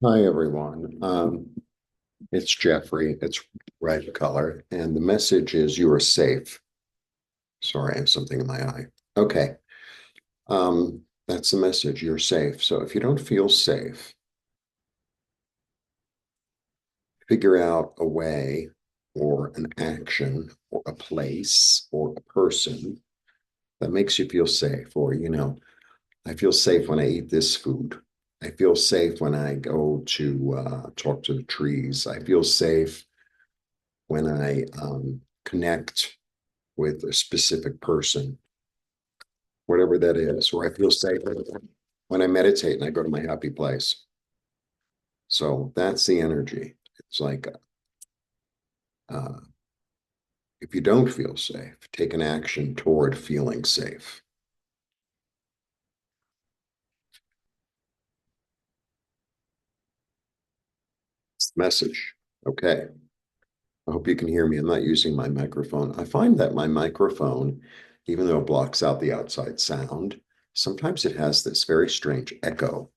Hi, everyone. It's Jeffrey. It's red color, and the message is you are safe. Sorry, I have something in my eye. Okay. That's the message. You're safe. So if you don't feel safe, figure out a way or an action or a place or a person that makes you feel safe. Or, I feel safe when I eat this food. I feel safe when I go to talk to the trees. I feel safe when I connect with a specific person, whatever that is, or I feel safe when I meditate and I go to my happy place. So that's the energy. It's like uh, if you don't feel safe, take an action toward feeling safe. It's the message. Okay. I hope you can hear me. I'm not using my microphone. I find that my microphone, even though it blocks out the outside sound, sometimes it has this very strange echo.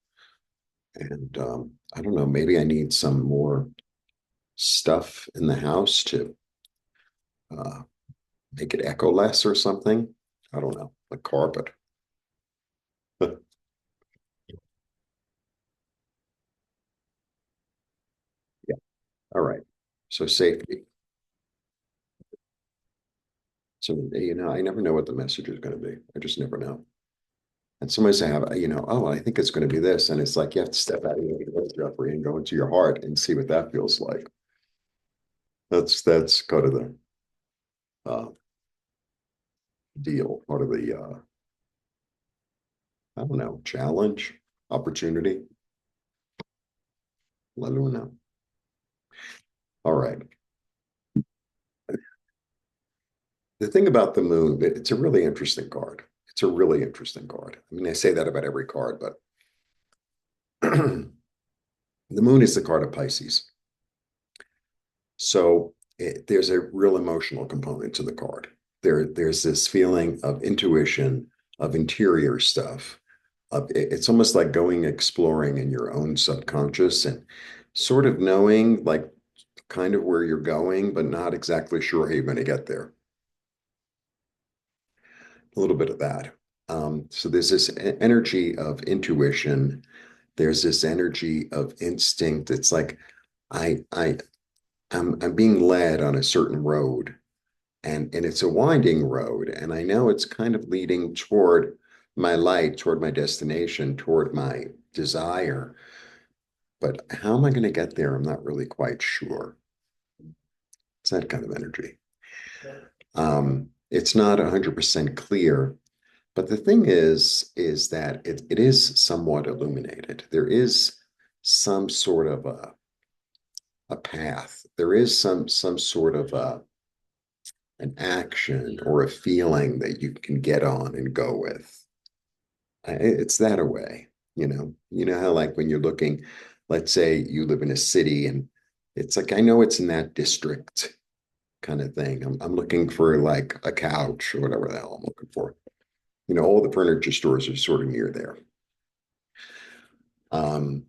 And I don't know, maybe I need some more stuff in the house to uh, make it echo less or something. I don't know, like carpet. Yeah. All right. So safety. So, I never know what the message is going to be. I just never know. And sometimes I have, oh, I think it's going to be this. And it's like you have to step out of your head, Jeffrey, and go into your heart and see what that feels like. That's kind of the uh, deal, part of the I don't know, challenge, opportunity. Let me know. All right. The thing about the moon, it's a really interesting card. It's a really interesting card. I mean, I say that about every card, but the moon is the card of Pisces. So there's a real emotional component to the card. There's this feeling of intuition, of interior stuff. It's almost like going exploring in your own subconscious and sort of knowing like kind of where you're going, but not exactly sure how you're going to get there. A little bit of that. So there's this energy of intuition. There's this energy of instinct. It's like I I I'm being led on a certain road, and it's a winding road, and I know it's kind of leading toward my light, toward my destination, toward my desire. But how am I going to get there? I'm not really quite sure. It's that kind of energy. It's not 100% clear. But the thing is that it is somewhat illuminated. There is some sort of a path. There is some sort of an action or a feeling that you can get on and go with. It's that a way, you know. You know how like when you're looking, let's say you live in a city and it's like I know it's in that district kind of thing. I'm looking for like a couch or whatever the hell I'm looking for. All the furniture stores are sort of near there. Um,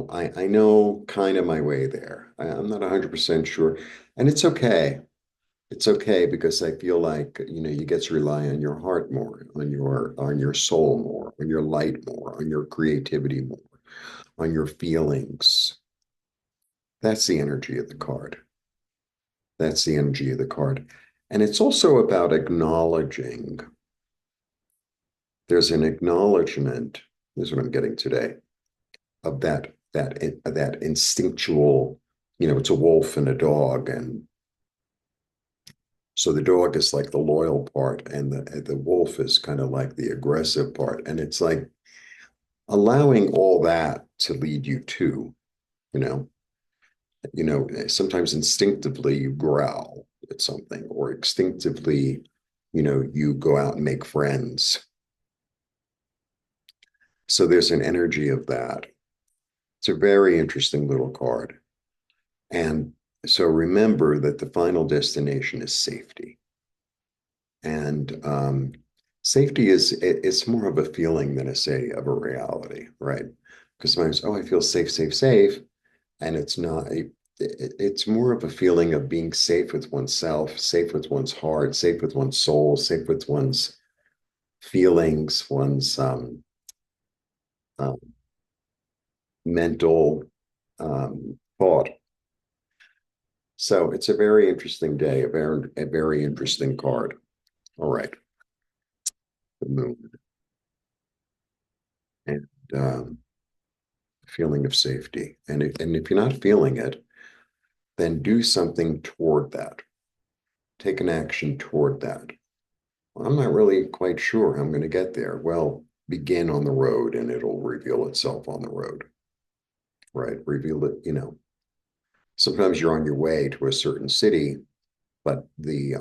I know kind of my way there. I'm not 100% sure. And it's okay. It's okay because I feel like, you get to rely on your heart more, on your soul more, on your light more, on your creativity more, on your feelings. That's the energy of the card. That's the energy of the card. And it's also about acknowledging. There's an acknowledgement, this is what I'm getting today, of that instinctual, it's a wolf and a dog, and so the dog is like the loyal part, and the wolf is kind of like the aggressive part, and it's like allowing all that to lead you to, you know, sometimes instinctively you growl at something, or instinctively, you go out and make friends. So there's an energy of that. It's a very interesting little card. And so remember that the final destination is safety. And safety it's more of a feeling than of a reality, right? because sometimes, oh, I feel safe, safe, safe. And it's not it's more of a feeling of being safe with oneself, safe with one's heart, safe with one's soul, safe with one's feelings, one's uh, mental thought. So it's a very interesting day, a very interesting card. All right, the moon and feeling of safety. And if you're not feeling it, then do something toward that. Take an action toward that. Well, I'm not really quite sure how I'm going to get there. Well, begin on the road and it'll reveal itself on the road, right? Reveal it, sometimes you're on your way to a certain city, but you're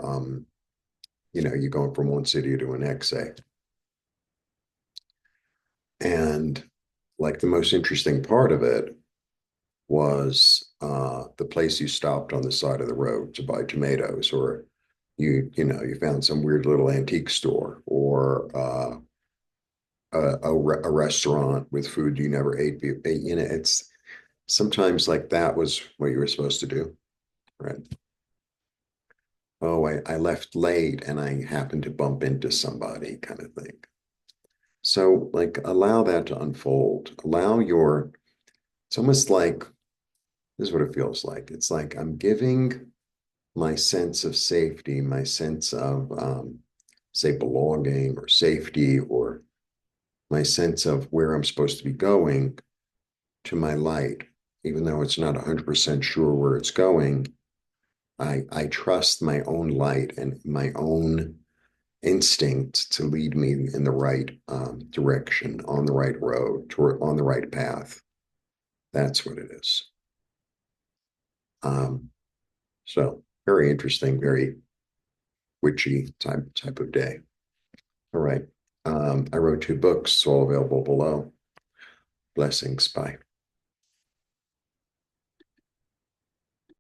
going from one city to the next, say. And like the most interesting part of it was the place you stopped on the side of the road to buy tomatoes, or you found some weird little antique store, or a restaurant with food you never ate. It's sometimes like that was what you were supposed to do, right? Oh, I left late and I happened to bump into somebody, kind of thing. So, like, allow that to unfold. It's almost like this is what it feels like. It's like I'm giving my sense of safety, my sense of, say, belonging or safety, or my sense of where I'm supposed to be going to my light, even though it's not 100% sure where it's going. I trust my own light and my own instinct to lead me in the right direction, on the right road, on the right path. That's what it is. Um, so very interesting, very witchy type of day. All right. I wrote two books, all available below. Blessings. Bye.